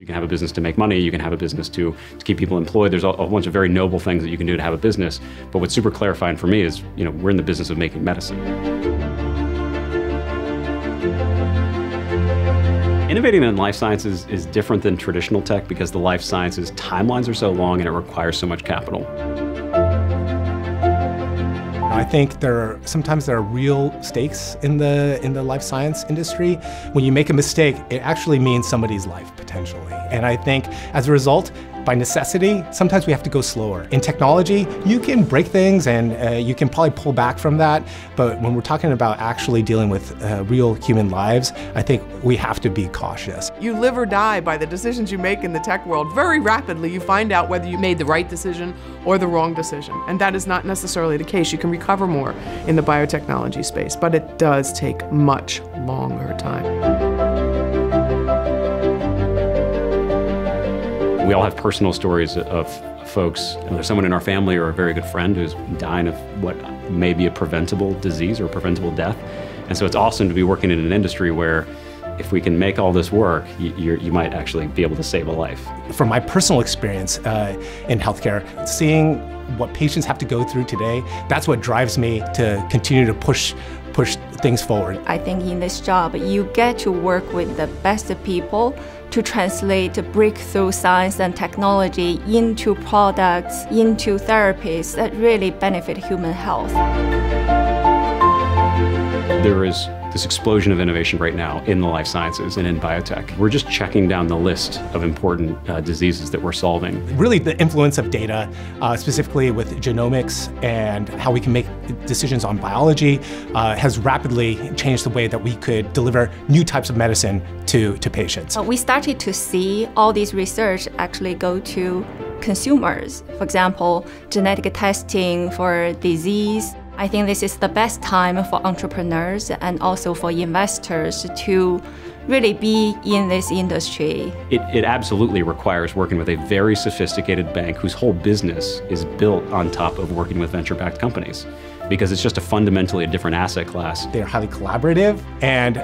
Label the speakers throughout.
Speaker 1: You can have a business to make money, you can have a business to keep people employed. There's a bunch of very noble things that you can do to have a business. But what's super clarifying for me is, we're in the business of making medicine. Innovating in life sciences is different than traditional tech because the life sciences timelines are so long and it requires so much capital.
Speaker 2: I think sometimes there are real stakes in the life science industry. When you make a mistake, it actually means somebody's life potentially. And I think as a result, by necessity, sometimes we have to go slower. In technology, you can break things and you can probably pull back from that. But when we're talking about actually dealing with real human lives, I think we have to be cautious.
Speaker 3: You live or die by the decisions you make in the tech world. Very rapidly, you find out whether you made the right decision or the wrong decision. And that is not necessarily the case. You can recover more in the biotechnology space, but it does take much longer time.
Speaker 1: We all have personal stories of folks. There's someone in our family or a very good friend who's dying of what may be a preventable disease or a preventable death. And so it's awesome to be working in an industry where if we can make all this work, you might actually be able to save a life.
Speaker 2: From my personal experience in healthcare, seeing what patients have to go through today, that's what drives me to continue to push things forward.
Speaker 4: I think in this job, you get to work with the best people to translate breakthrough science and technology into products, into therapies that really benefit human health.
Speaker 1: There is this explosion of innovation right now in the life sciences and in biotech. We're just checking down the list of important diseases that we're solving.
Speaker 2: Really the influence of data, specifically with genomics and how we can make decisions on biology, has rapidly changed the way that we could deliver new types of medicine to patients.
Speaker 4: We started to see all these research actually go to consumers. For example, genetic testing for disease. I think this is the best time for entrepreneurs and also for investors to really be in this industry.
Speaker 1: It absolutely requires working with a very sophisticated bank whose whole business is built on top of working with venture-backed companies, because it's just a fundamentally different asset class.
Speaker 2: They're highly collaborative and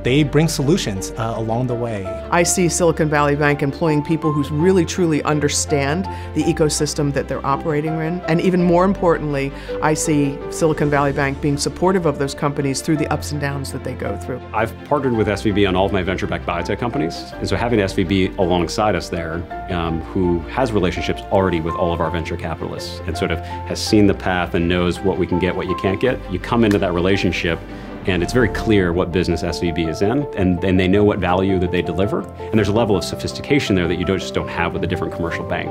Speaker 2: they bring solutions along the way.
Speaker 3: I see Silicon Valley Bank employing people who really truly understand the ecosystem that they're operating in. And even more importantly, I see Silicon Valley Bank being supportive of those companies through the ups and downs that they go through.
Speaker 1: I've partnered with SVB on all of my venture-backed biotech companies. And so having SVB alongside us there, who has relationships already with all of our venture capitalists and sort of has seen the path and knows what we can get, what you can't get, you come into that relationship and it's very clear what business SVB is in, and they know what value that they deliver. And there's a level of sophistication there that you just don't have with a different commercial bank.